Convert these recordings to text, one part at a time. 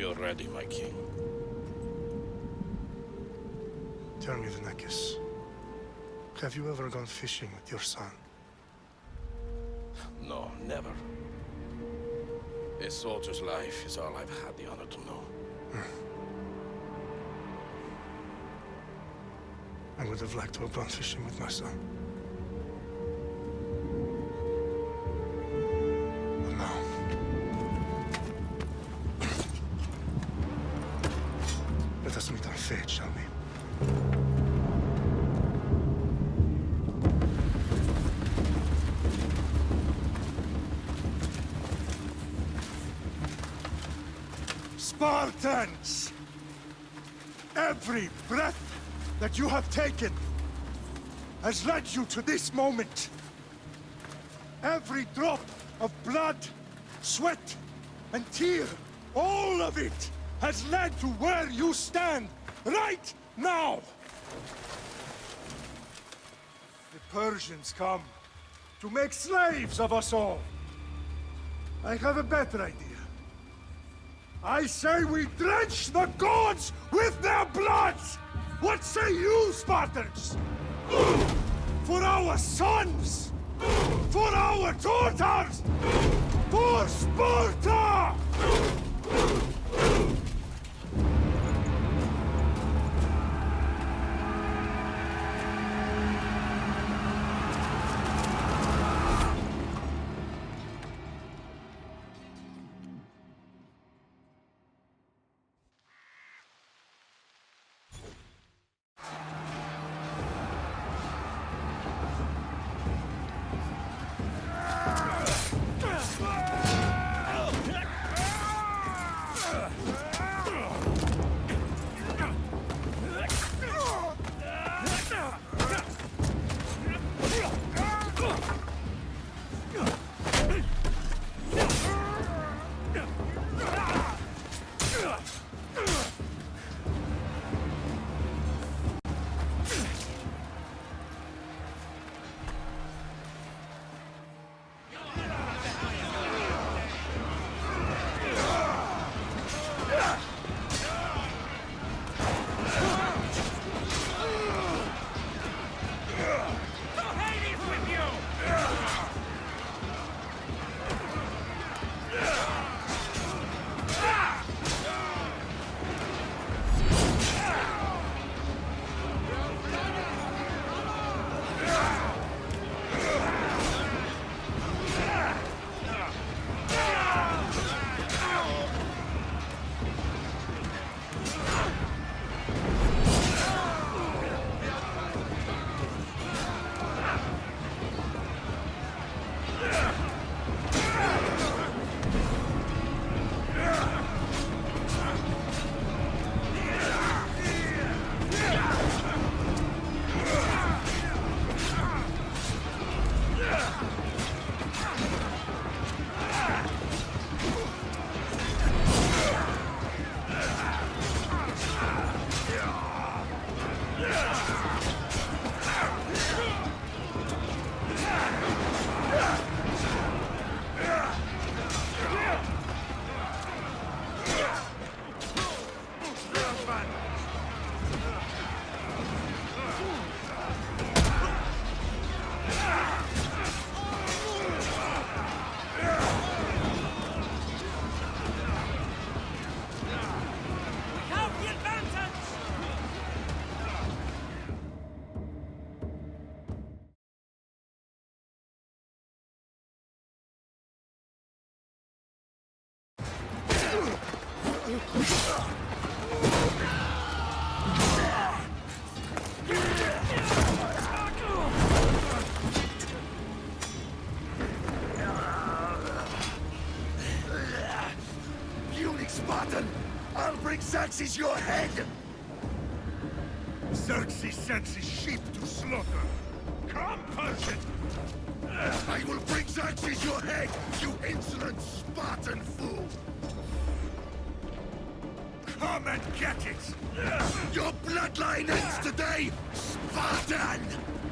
you're ready, my king. Tell me, Venekis, have you ever gone fishing with your son? No, never. A soldier's life is all I've had the honor to know. I would have liked to have gone fishing with my son. But no. Let us meet on fate, shall we? Spartans! Every breath that you have taken has led you to this moment. Every drop of blood, sweat, and tear, all of it has led to where you stand right now. The Persians come to make slaves of us all. I have a better idea. I say we drench the gods with their bloods! What say you, Spartans? For our sons! For our daughters! For Sparta! Spartan! I'll bring Xerxes your head! Xerxes sends his sheep to slaughter. Come, Persian! I will bring Xerxes your head, you insolent Spartan fool! Come and get it! Your bloodline ends today, Spartan!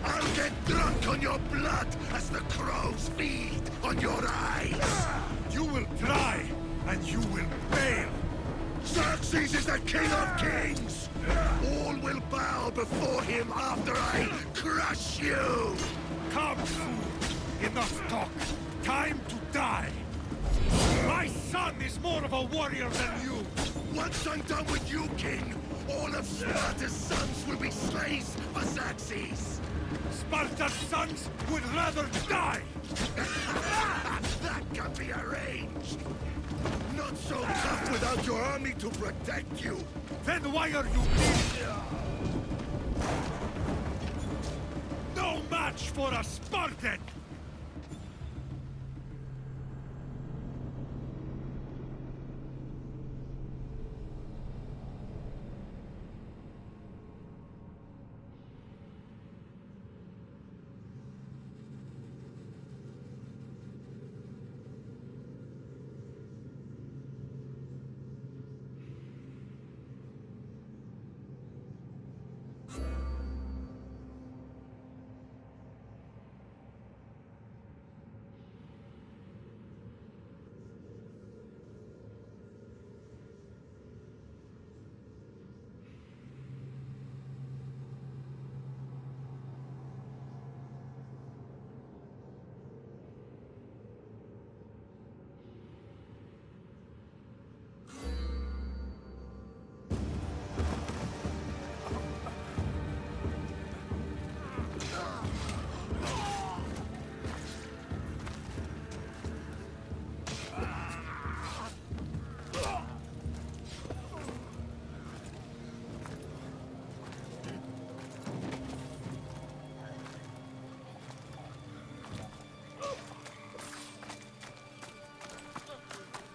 I'll get drunk on your blood as the crows feed on your eyes! You will try, and you will fail! Xerxes is the king of kings! All will bow before him after I crush you! Come, fool! Enough talk! Time to die! My son is more of a warrior than you! Once I'm done with you, king, all of Sparta's sons will be slaves for Xerxes! Sparta's sons would rather die! That can be arranged! Not so tough without your army to protect you! Then why are you here? No match for a Spartan!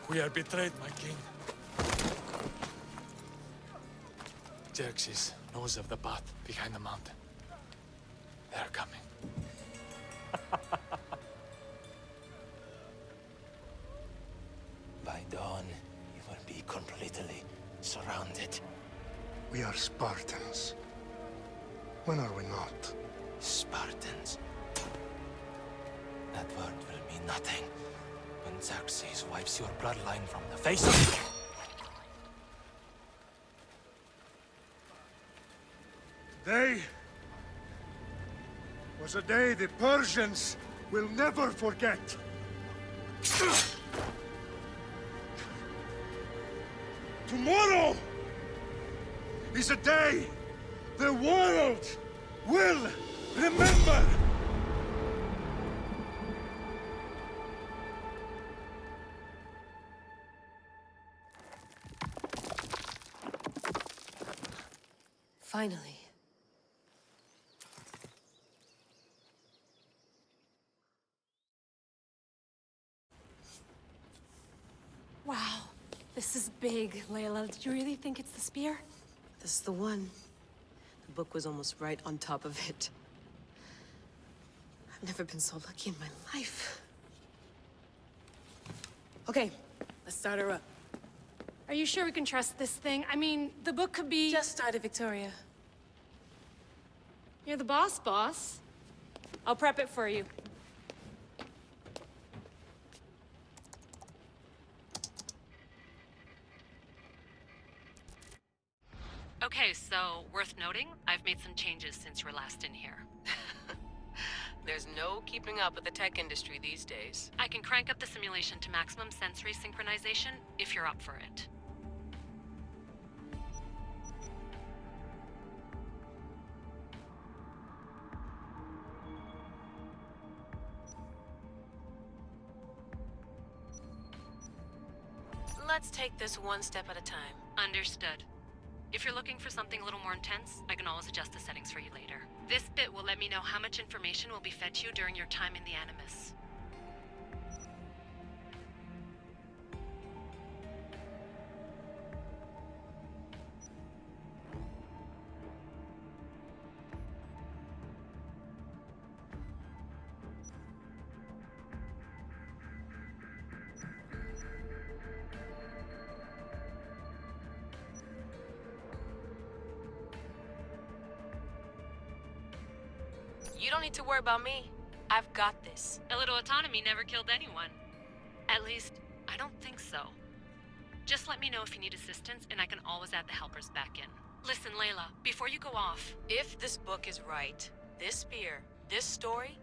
We are betrayed, my king. Xerxes knows of the path behind the mountain. They are coming. By dawn, you will be completely surrounded. We are Spartans. When are we not? Spartans. That word will mean nothing when Xerxes wipes your bloodline from the face of... Today was a day the Persians will never forget. Tomorrow is a day the world will remember. Finally. Wow, this is big, Layla. Did you really think it's the spear? This is the one. The book was almost right on top of it. I've never been so lucky in my life. Okay, let's start her up. Are you sure we can trust this thing? I mean, the book could be... Just started, Victoria. You're the boss. I'll prep it for you. Okay, so worth noting, I've made some changes since you were last in here. There's no keeping up with the tech industry these days. I can crank up the simulation to maximum sensory synchronization if you're up for it. Let's take this one step at a time. Understood. If you're looking for something a little more intense, I can always adjust the settings for you later. This bit will let me know how much information will be fed to you during your time in the Animus. You don't need to worry about me. I've got this. A little autonomy never killed anyone. At least, I don't think so. Just let me know if you need assistance, and I can always add the helpers back in. Listen, Layla, before you go off... If this book is right, this spear, this story,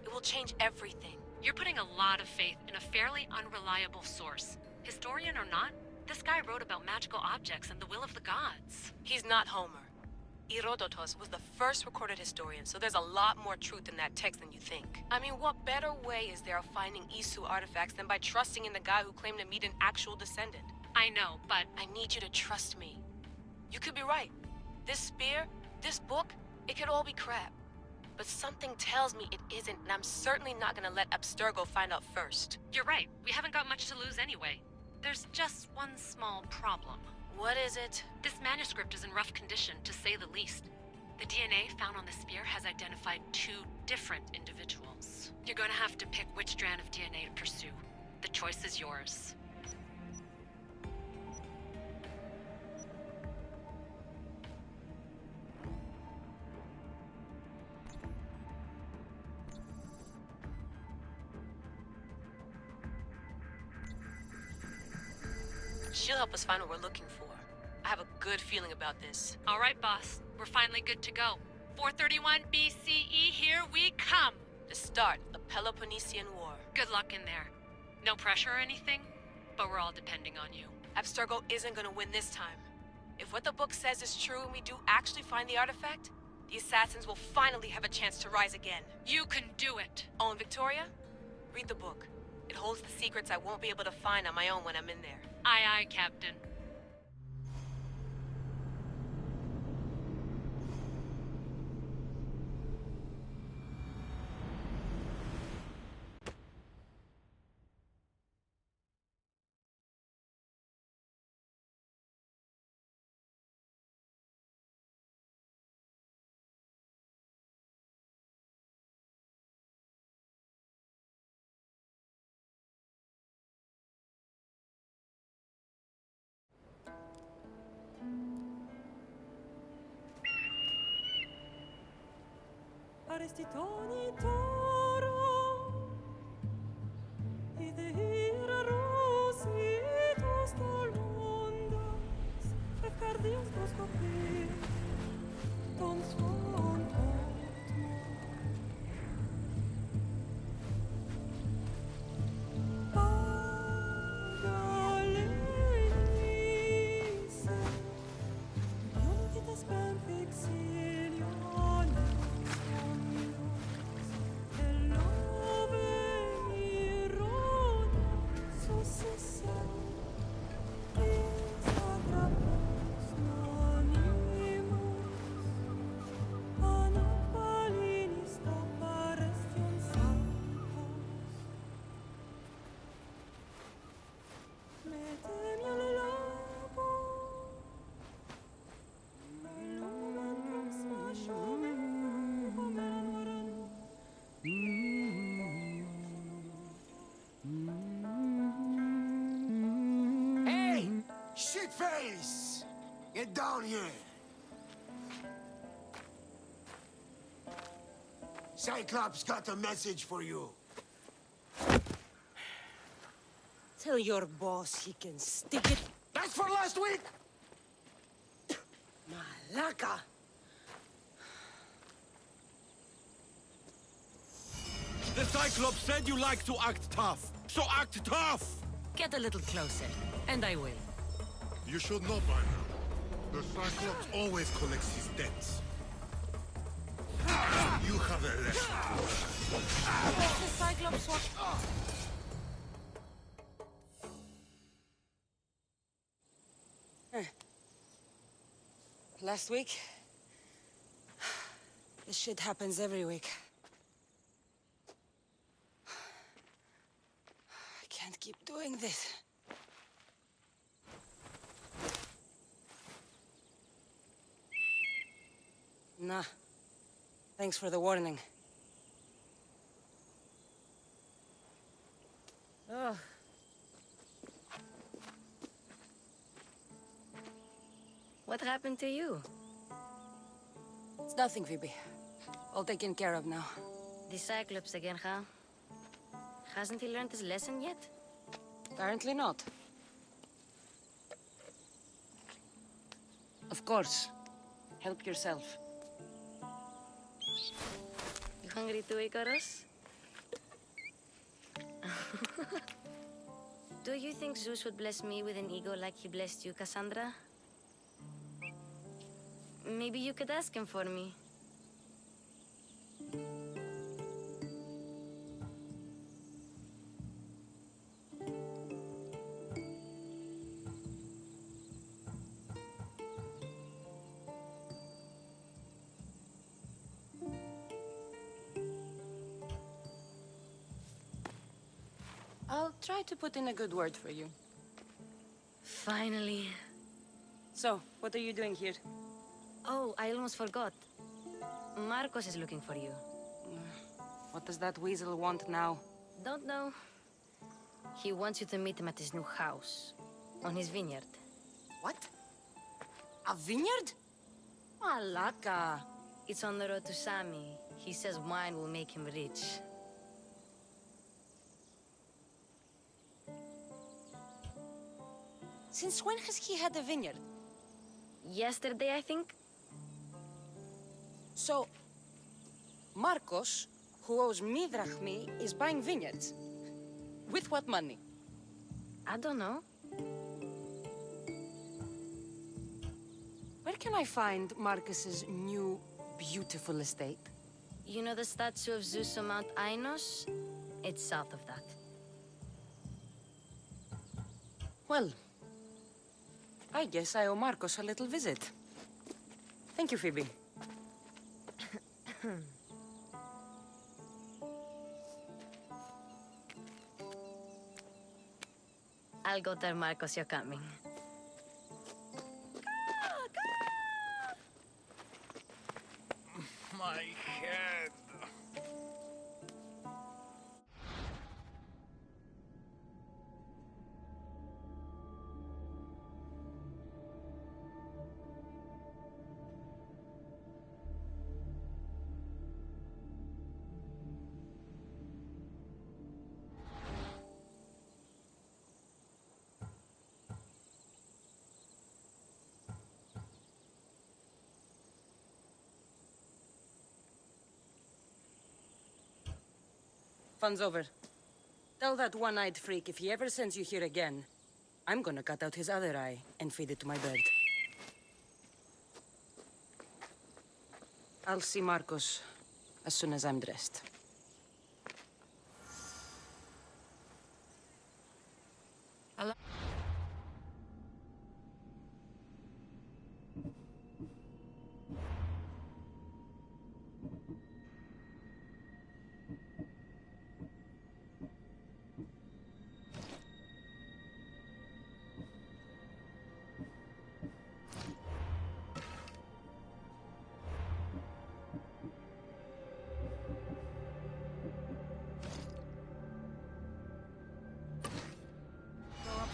it will change everything. You're putting a lot of faith in a fairly unreliable source. Historian or not, this guy wrote about magical objects and the will of the gods. He's not Homer. Herodotus was the first recorded historian, so there's a lot more truth in that text than you think. I mean, what better way is there of finding Isu artifacts than by trusting in the guy who claimed to meet an actual descendant? I know, but... I need you to trust me. You could be right. This spear, this book, it could all be crap. But something tells me it isn't, and I'm certainly not gonna let Abstergo find out first. You're right. We haven't got much to lose anyway. There's just one small problem. What is it? This manuscript is in rough condition, to say the least. The DNA found on the spear has identified 2 different individuals. You're going to have to pick which strand of DNA to pursue. The choice is yours. She'll help us find what we're looking for. I have a good feeling about this. All right, boss. We're finally good to go. 431 BCE, here we come! The start of the Peloponnesian War. Good luck in there. No pressure or anything, but we're all depending on you. Abstergo isn't gonna win this time. If what the book says is true and we do actually find the artifact, the assassins will finally have a chance to rise again. You can do it! Oh, and Victoria? Read the book. It holds the secrets I won't be able to find on my own when I'm in there. Aye, aye, Captain. Arestitoni toro, idehira rositos tolondas, efcardias proskopir, ton svon Shitface! Get down here! Cyclops got a message for you. Tell your boss he can stick it. That's for last week! Malaka! The Cyclops said you like to act tough, so act tough! Get a little closer, and I will. You should know by now. The Cyclops always collects his debts. You have a lesson to learn. The Cyclops want... Last week? This shit happens every week. I can't keep doing this. Nah. Thanks for the warning. Oh. What happened to you? It's nothing, Phoebe. All taken care of now. The Cyclops again, huh? Hasn't he learned his lesson yet? Apparently not. Of course. Help yourself. You hungry too, Icarus? Do you think Zeus would bless me with an ego like he blessed you, Cassandra? Maybe you could ask him for me. I'll try to put in a good word for you. Finally. So, what are you doing here? Oh, I almost forgot. Marcos is looking for you. What does that weasel want now? Don't know. He wants you to meet him at his new house. On his vineyard. What? A vineyard? Malaka. It's on the road to Sami. He says wine will make him rich. Since when has he had a vineyard? Yesterday, I think? So, Marcos, who owes me drachmi, is buying vineyards. With what money? I don't know. Where can I find Marcus's new, beautiful estate? You know the statue of Zeus on Mount Ainos? It's south of that. Well, I guess I owe Marcos a little visit. Thank you, Phoebe. I'll go tell Marcos you're coming. My head. Fun's over. Tell that one-eyed freak if he ever sends you here again, I'm gonna cut out his other eye and feed it to my bird. I'll see Marcos as soon as I'm dressed.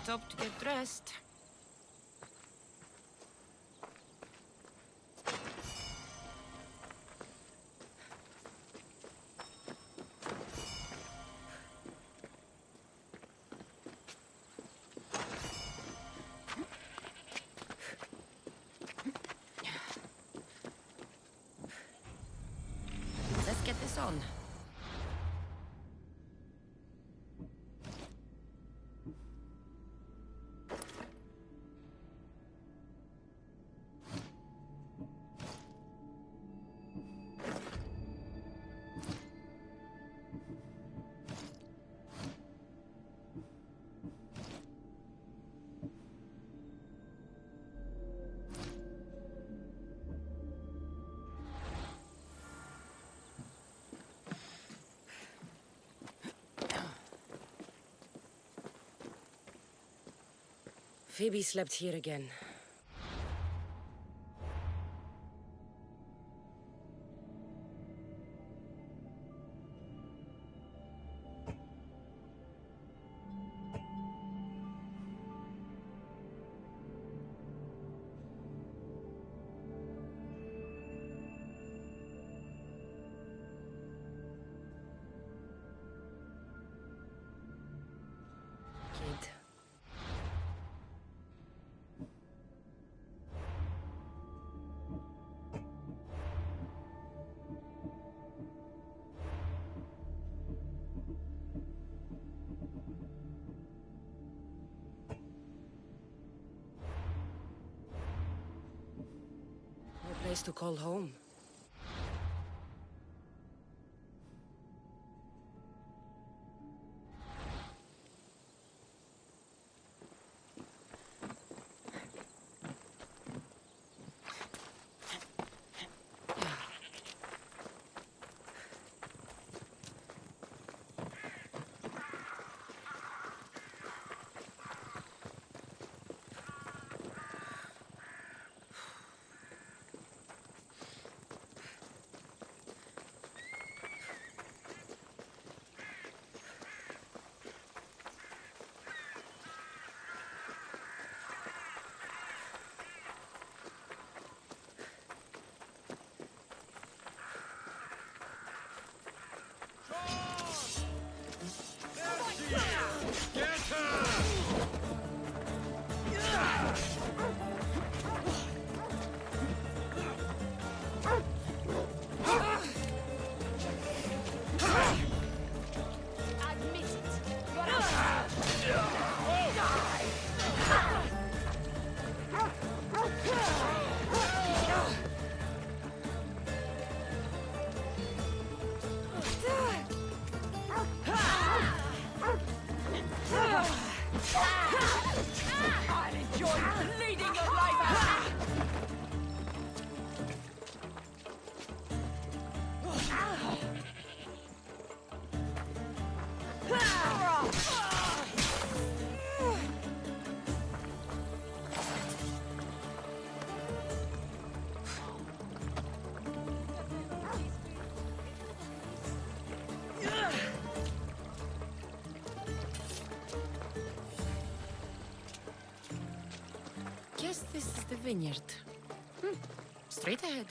Top to get dressed. Let's get this on. Phoebe slept here again. Kid. place to call home. Guess this is the vineyard. Straight ahead.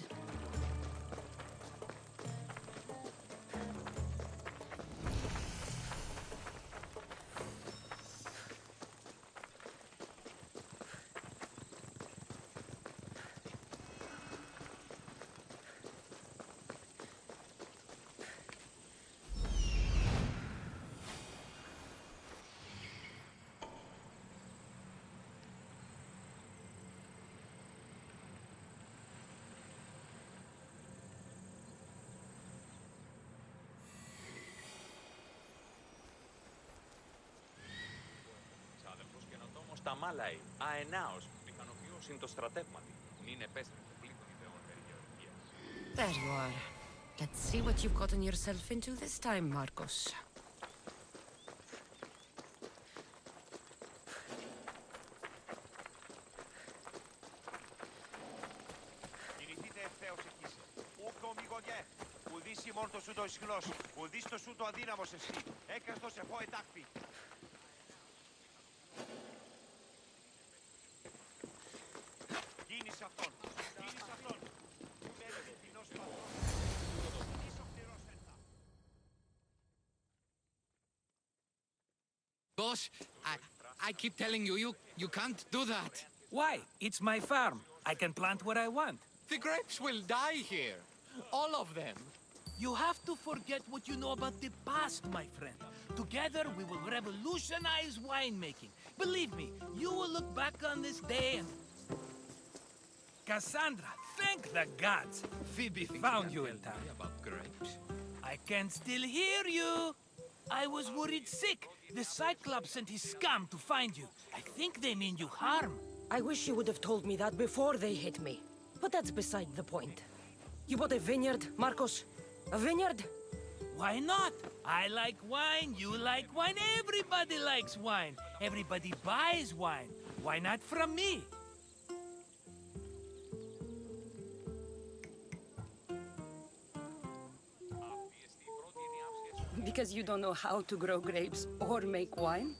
Τα μάλαει, αενάος, πιθανοποιώς είναι το στρατεύματι. Μην επέστρεψε πλήθον ιδεών γεωργίας. There you are. Let's see what you've gotten yourself into this time, Marcos. Κινηθείτε ευθέως εκείς. Ούκο μη γωνιέ. Ουδείς ημών το σου το ισχυρός. Ουδείς το σου το αδύναμος εσύ. Έκαστος εφό ετάκπη. Κίνησε αυτόν. Κίνησε αυτόν. Μένετε τεινός πατρός. Είσαι ο χτυρός έντα. Boss, I keep telling you, you can't do that. Why? It's my farm. I can plant what I want. The grapes will die here. All of them. You have to forget what you know about the past, my friend. Together, we will revolutionize winemaking. Believe me, you will look back on this day and... Cassandra, thank the gods! Phoebe found you in time. About grapes? I can still hear you! I was worried sick. The Cyclops sent his scum to find you. I think they mean you harm. I wish you would have told me that before they hit me. But that's beside the point. You bought a vineyard, Marcos? A vineyard? Why not? I like wine, you like wine, everybody likes wine. Everybody buys wine. Why not from me? Because you don't know how to grow grapes or make wine?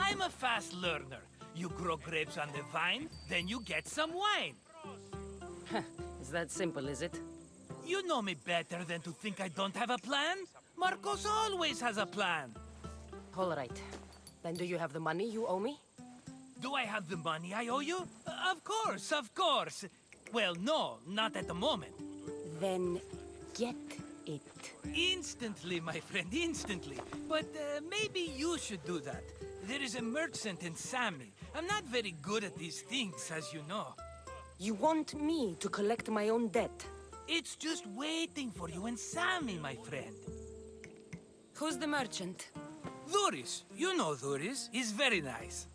I'm a fast learner. You grow grapes on the vine, then you get some wine. Is that simple, is it? You know me better than to think I don't have a plan. Marcos always has a plan. All right. Then do you have the money you owe me? Do I have the money I owe you? Of course, of course. Well, no, not at the moment. Then get it. Instantly, my friend, instantly. But maybe you should do that. There is a merchant in Sami. I'm not very good at these things, as you know. You want me to collect my own debt? It's just waiting for you and Sammy, my friend. Who's the merchant? Duris. You know Duris. He's very nice.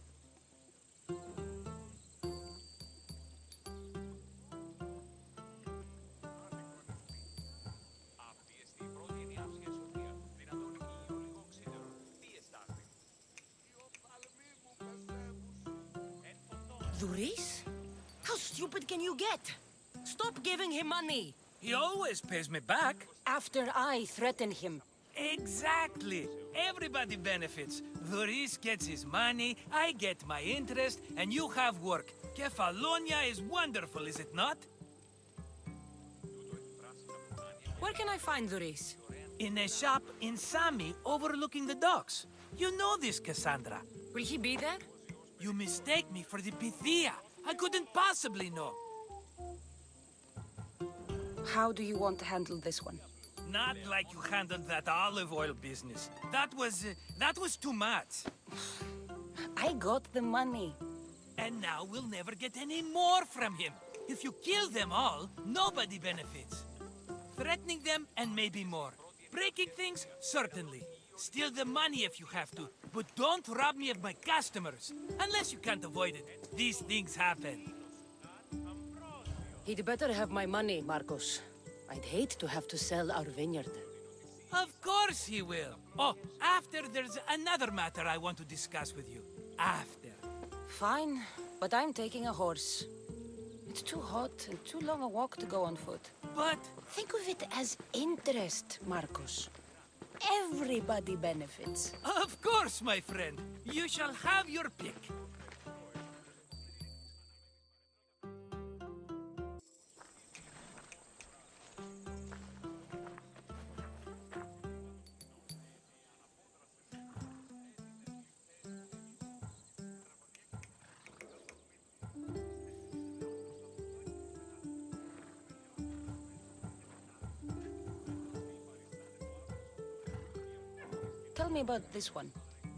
Duris? How stupid can you get? Stop giving him money! He always pays me back. After I threaten him. Exactly. Everybody benefits. Duris gets his money, I get my interest, and you have work. Kefalonia is wonderful, is it not? Where can I find Duris? In a shop in Sami, overlooking the docks. You know this, Cassandra. Will he be there? You mistake me for the Pythia. I couldn't possibly know. How do you want to handle this one? Not like you handled that olive oil business. That was too much. I got the money. And now we'll never get any more from him. If you kill them all, nobody benefits. Threatening them, and maybe more. Breaking things, certainly. Steal the money if you have to, but don't rob me of my customers. Unless you can't avoid it. These things happen. He'd better have my money, Marcos. I'd hate to have to sell our vineyard. Of course he will. Oh, after there's another matter I want to discuss with you. After. Fine, but I'm taking a horse. It's too hot and too long a walk to go on foot. But... think of it as interest, Marcos. Everybody benefits. Of course, my friend. You shall have your pick. Tell me about this one.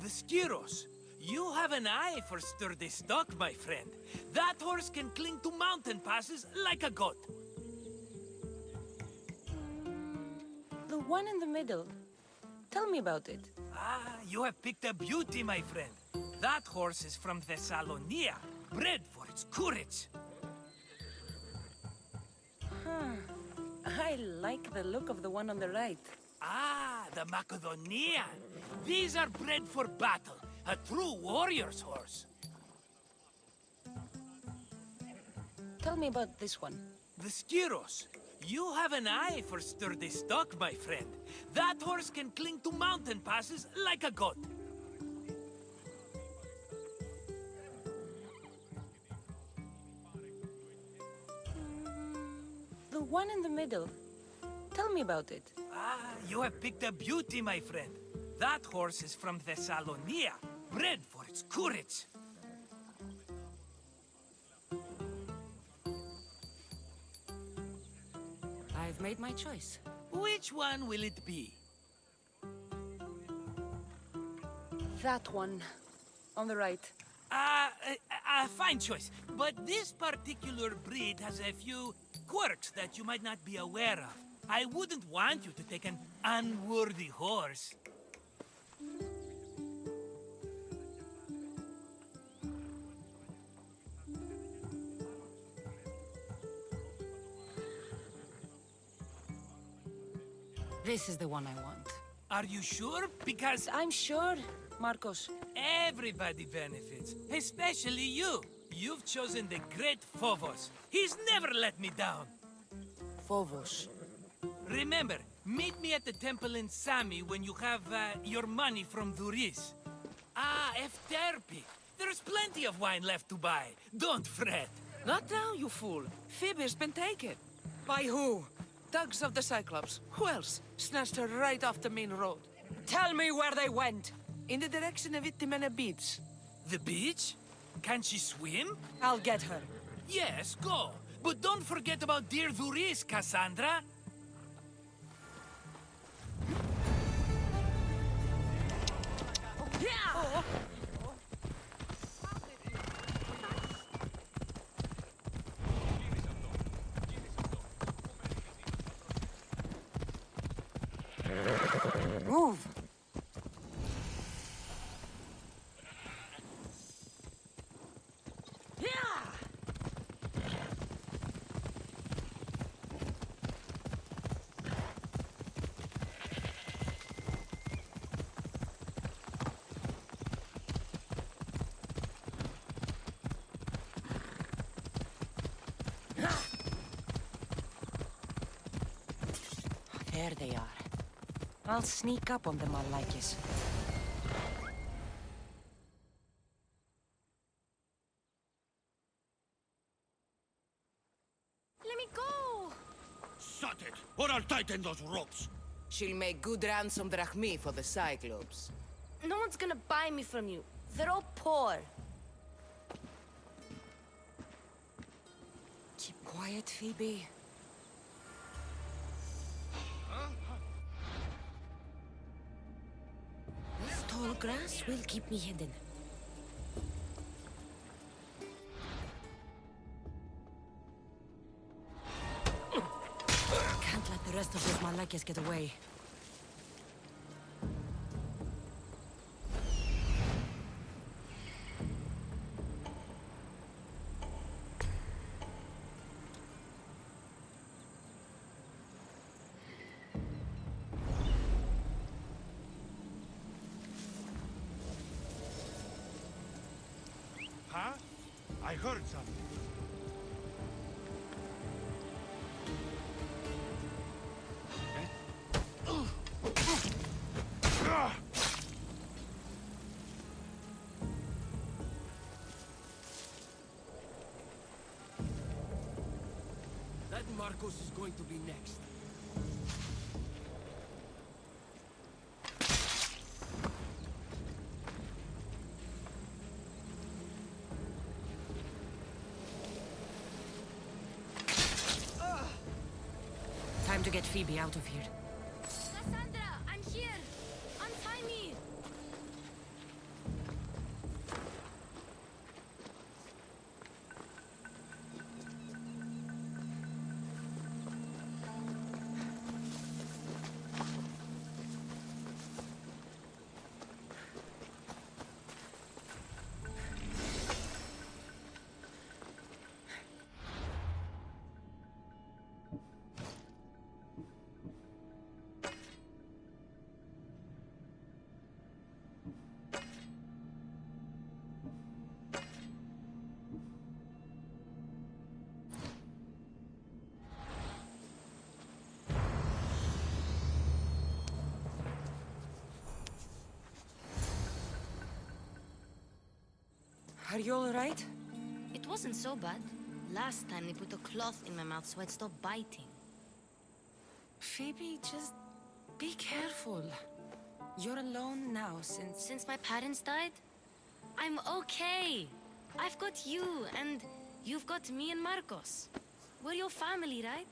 The Skiros. You have an eye for sturdy stock, my friend. That horse can cling to mountain passes like a goat. The one in the middle. Tell me about it. Ah, you have picked a beauty, my friend. That horse is from Thessalonia, bred for its courage. Huh. I like the look of the one on the right. Ah, the Macedonian. These are bred for battle. A true warrior's horse. Tell me about this one. The Skiros. You have an eye for sturdy stock, my friend. That horse can cling to mountain passes like a goat. The one in the middle. Tell me about it. Ah, you have picked a beauty, my friend. That horse is from Thessalonia, bred for its courage. I've made my choice. Which one will it be? That one. On the right. A fine choice. But this particular breed has a few quirks that you might not be aware of. I wouldn't want you to take an unworthy horse. This is the one I want. Are you sure? Because I'm sure, Marcos. everybody benefits, especially you. You've chosen the great Phobos. He's never let me down. Phobos. Remember, meet me at the temple in Sami when you have your money from Duris. Ah, Efterpi. There's plenty of wine left to buy. Don't fret. Not now, you fool. Phoebe's been taken. By who? Thugs of the Cyclops. Who else? Snatched her right off the main road. Tell me where they went. In the direction of Itimena Beach. The beach? Can she swim? I'll get her. Yes, go. But don't forget about dear Duris, Cassandra. There they are. I'll sneak up on them, Malakis. Let me go! Shut it, or I'll tighten those ropes. She'll make good ransom drachmi for the Cyclops. No one's gonna buy me from you. They're all poor. Keep quiet, Phoebe. This tall grass will keep me hidden. Can't let the rest of those Malakis get away. Huh? I heard something. That Marcos is going to be next. Time to get Phoebe out of here. Cassandra, I'm here! Untie me! Are you all right? It wasn't so bad. Last time they put a cloth in my mouth so I'd stop biting. Phoebe, just be careful. You're alone now since... Since my parents died? I'm okay. I've got you, and you've got me and Marcos. We're your family, right?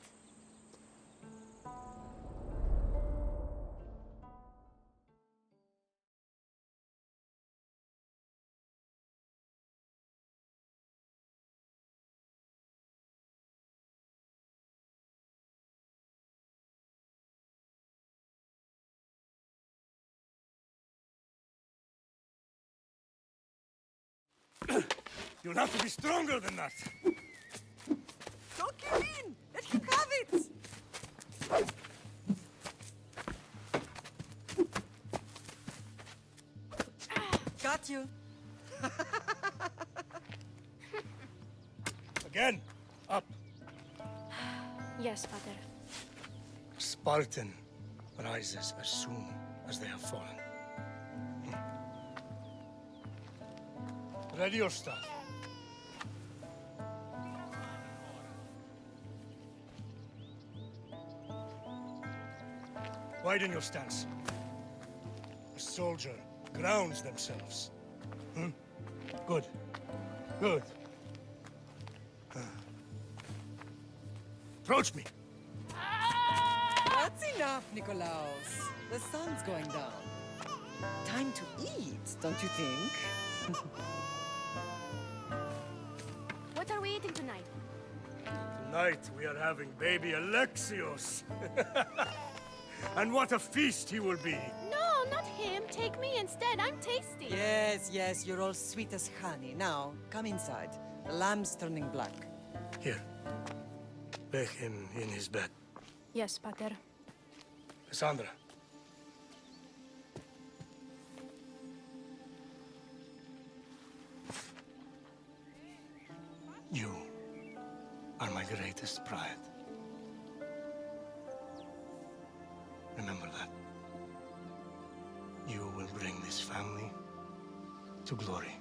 You'll have to be stronger than that. Don't give in! Let him have it! Got you. Again, up. Yes, Father. Spartan rises as soon as they have fallen. Ready your stuff. Widen your stance. A soldier grounds themselves. Good. Good. Approach me. That's enough, Nikolaos. The sun's going down. Time to eat, don't you think? What are we eating tonight? Tonight we are having baby Alexios. And what a feast he will be. No, not him. Take me instead. I'm tasty. Yes, yes, you're all sweet as honey. Now, come inside. The lamb's turning black. Here. Lay him in his bed. Yes, Pater. Cassandra. You are my greatest pride. to glory.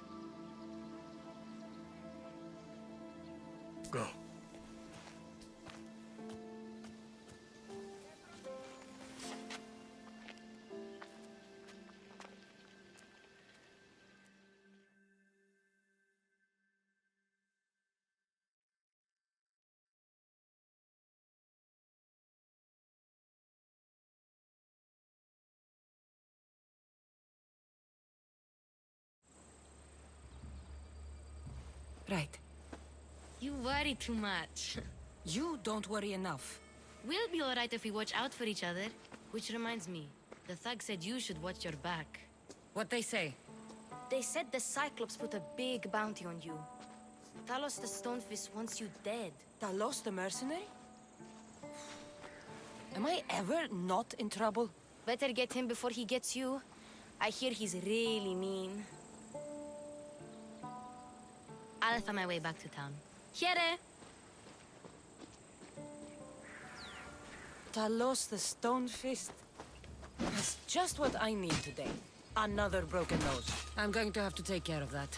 Go. Right. You worry too much. You don't worry enough. We'll be alright if we watch out for each other. Which reminds me, the thug said you should watch your back. What they say? They said the Cyclops put a big bounty on you. Talos the Stonefist wants you dead. Talos the mercenary? Am I ever not in trouble? Better get him before he gets you. I hear he's really mean. I'll find my way back to town. Here! Talos the Stonefist. That's just what I need today. Another broken nose. I'm going to have to take care of that.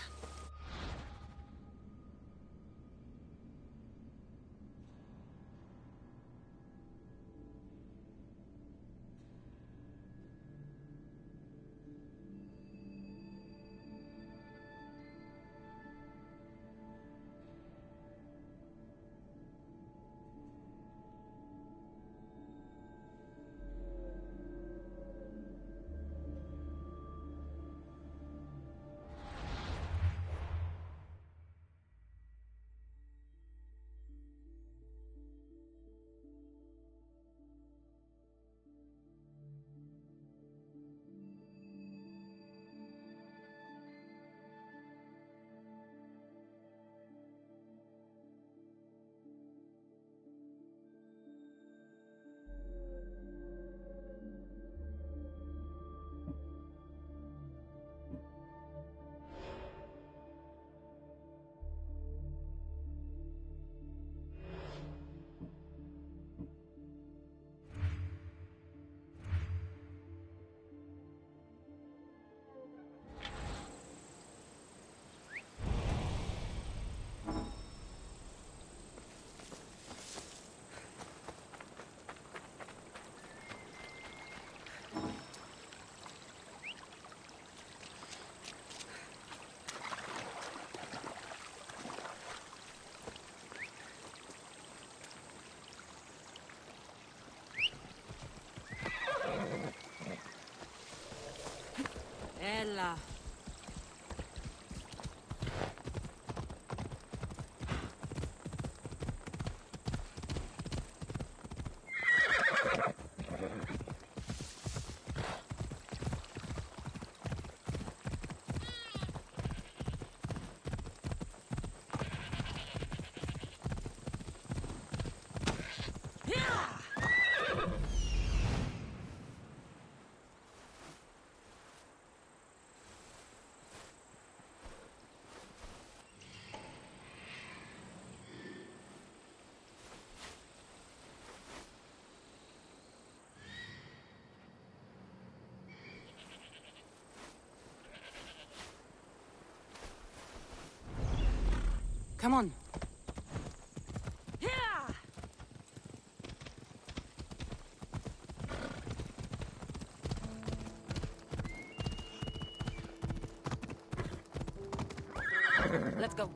Ella. Come on. Let's go.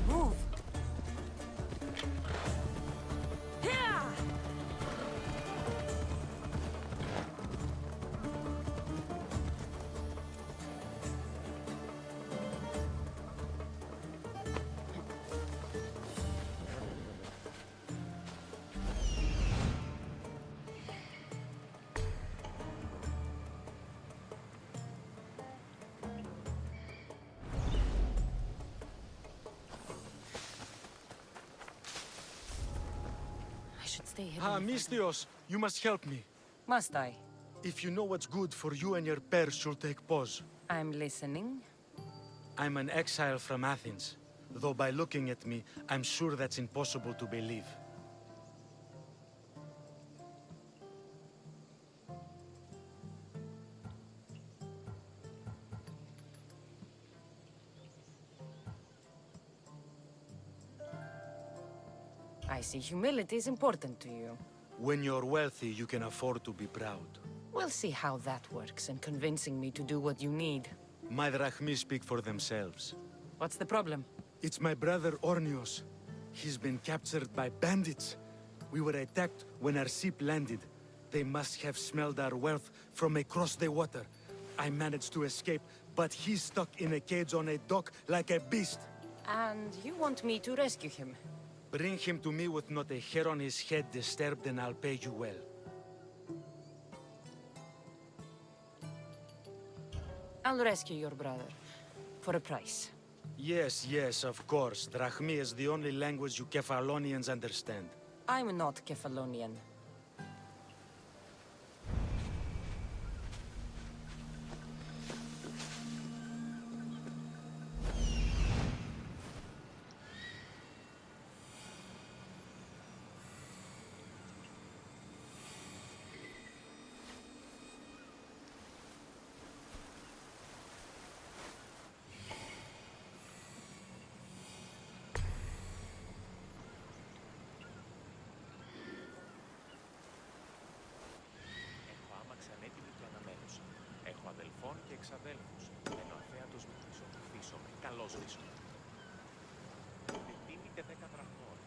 Move! I should stay hidden. Mistios, you must help me. Must I? If you know what's good for you and your pairs, you'll take pause. I'm listening. I'm an exile from Athens. Though by looking at me, I'm sure that's impossible to believe. I see humility is important to you. When you're wealthy, you can afford to be proud. We'll see how that works in convincing me to do what you need. My drachmi speak for themselves. What's the problem? It's my brother Ornios. He's been captured by bandits. We were attacked when our ship landed. They must have smelled our wealth from across the water. I managed to escape, but he's stuck in a cage on a dock like a beast. And you want me to rescue him? Bring him to me with not a hair on his head disturbed, and I'll pay you well. I'll rescue your brother. For a price. Yes, yes, of course. Drachmi is the only language you Kefalonians understand. I'm not Kefalonian. Εξαδέλφους. Μένω αφέατος με πίσω του φύσομαι. Καλώς βρίσκομαι. Δίνετε 10 δραχμών.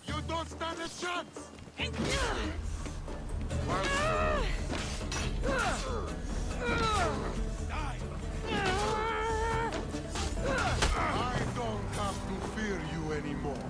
You don't stand a chance! I don't have to fear you anymore.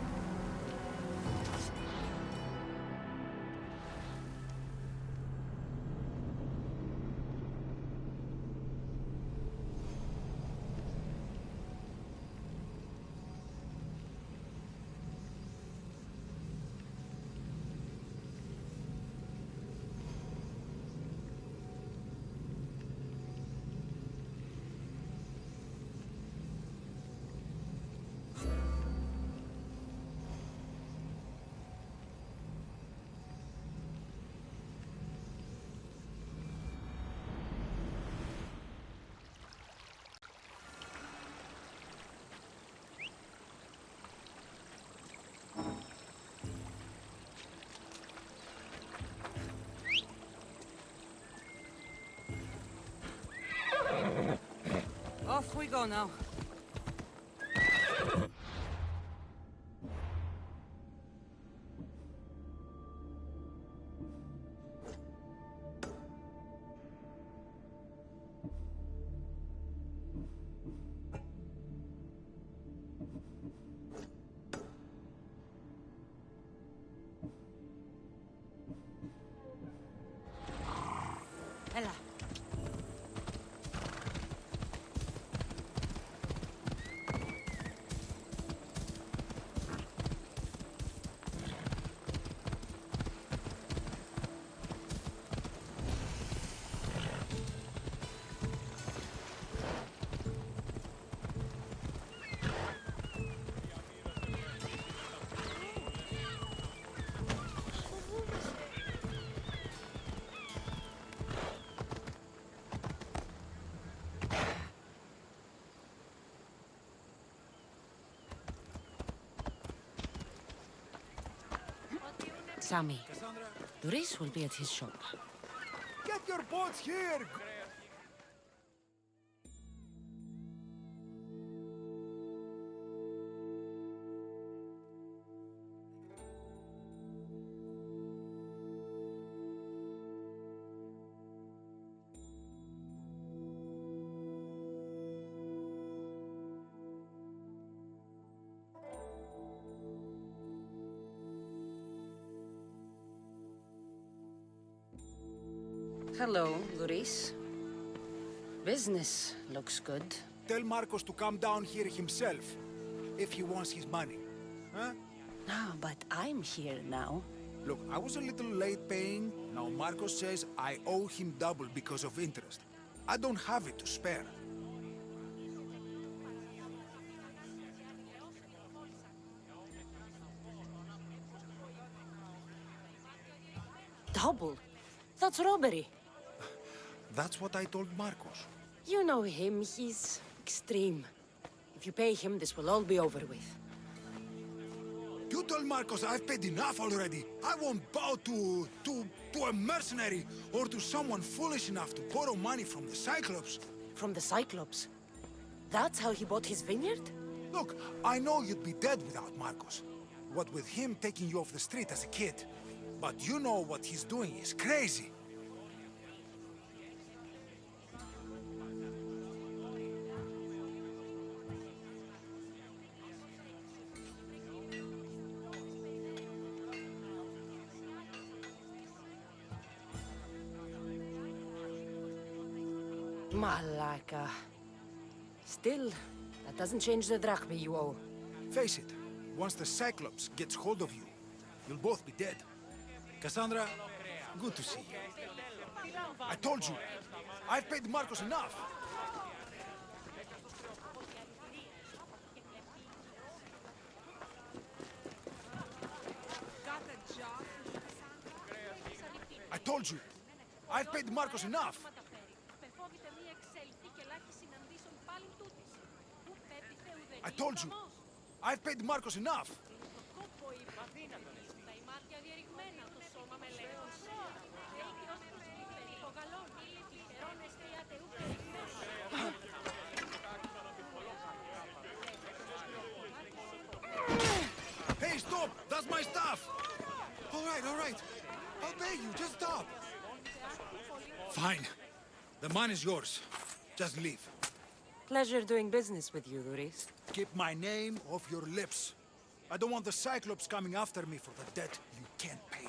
Off we go now. Ella. Sammy, Doris will be at his shop. Get your boats here! Hello, Doris. Business looks good. Tell Marcos to come down here himself, if he wants his money. Huh? No, but I'm here now. Look, I was a little late paying. Now Marcos says I owe him double because of interest. I don't have it to spare. Double? That's robbery. That's what I told Marcos. You know him, he's extreme. If you pay him, this will all be over with. You told Marcos I've paid enough already. I won't bow to a mercenary or to someone foolish enough to borrow money from the Cyclops. From the Cyclops? That's how he bought his vineyard? Look, I know you'd be dead without Marcos. What with him taking you off the street as a kid. But you know what he's doing is crazy. Malaka. Still, that doesn't change the drachma you owe. Face it, once the Cyclops gets hold of you, you'll both be dead. Cassandra, good to see you. I told you, I've paid Marcos enough. I told you, I've paid Marcos enough. I told you, I've paid Marcos enough. Hey, stop! That's my stuff! All right. I'll pay you, just stop. Fine. The mine is yours. Just leave. Pleasure doing business with you, Doris. Keep my name off your lips. I don't want the Cyclops coming after me for the debt you can't pay.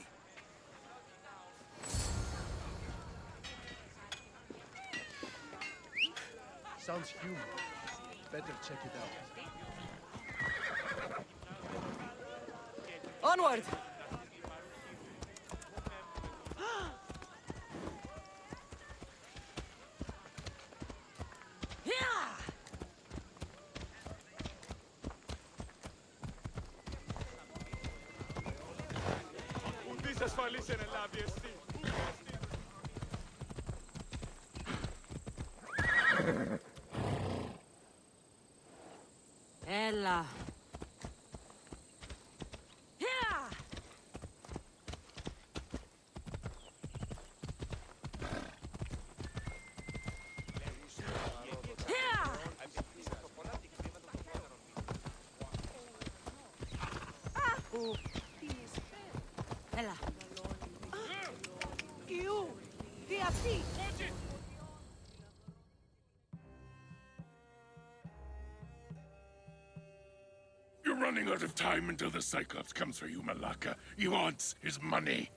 Sounds human. Better check it out. Onward! Ella. You're running out of time until the Cyclops comes for you, Malaka. He wants his money.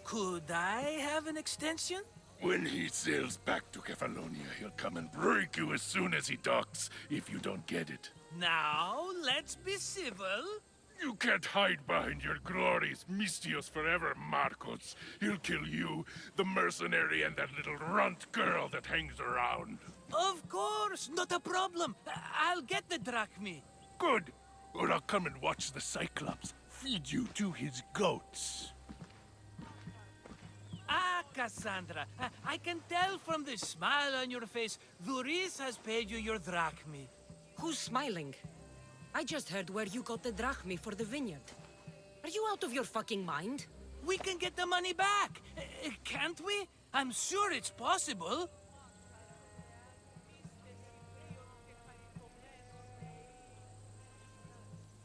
Could I have an extension? When he sails back to Kefalonia, he'll come and break you as soon as he docks, if you don't get it. Now, let's be civil. You can't hide behind your glories, Mistios forever, Marcos. He'll kill you, the mercenary, and that little runt girl that hangs around. Of course, not a problem. I'll get the drachmi. Good. Or I'll come and watch the Cyclops feed you to his goats. Ah, Cassandra, I can tell from the smile on your face, Duris has paid you your drachmi. Who's smiling? I just heard where you got the drachmi for the vineyard. Are you out of your fucking mind? We can get the money back, can't we? I'm sure it's possible.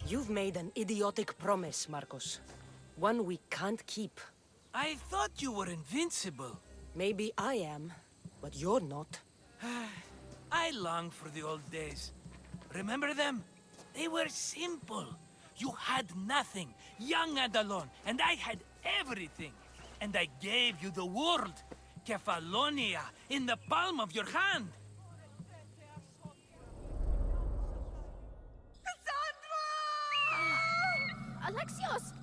You've made an idiotic promise, Marcos. One we can't keep. I thought you were invincible. Maybe I am, but you're not. I long for the old days. Remember them? They were simple. You had nothing, young and alone, and I had everything. And I gave you the world, Kefalonia, in the palm of your hand. Alexios!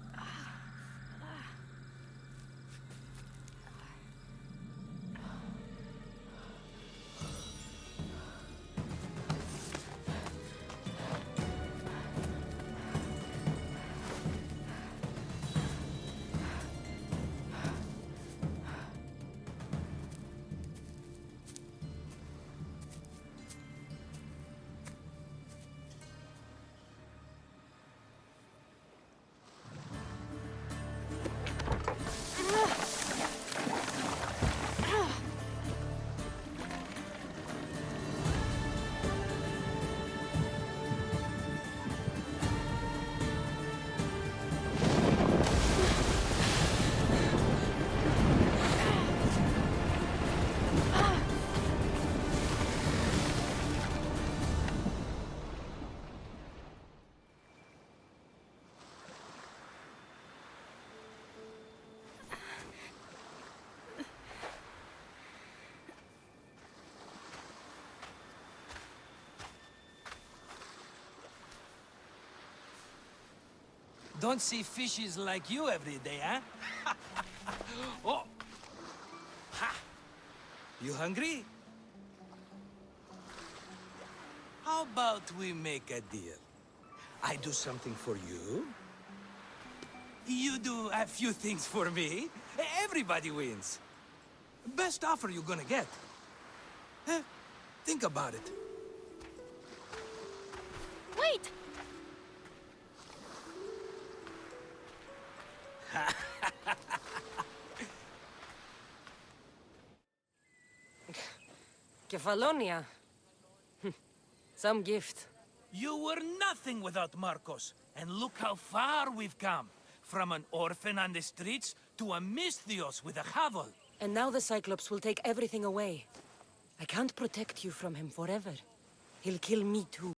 Don't see fishes like you every day, huh? Oh! Ha! You hungry? How about we make a deal? I do something for you. You do a few things for me. Everybody wins. Best offer you're gonna get. Huh? Think about it. Wait! Kefalonia. Some gift. You were nothing without Marcos. And look how far we've come. From an orphan on the streets to a Mistios with a hovel. And now the Cyclops will take everything away. I can't protect you from him forever. He'll kill me too.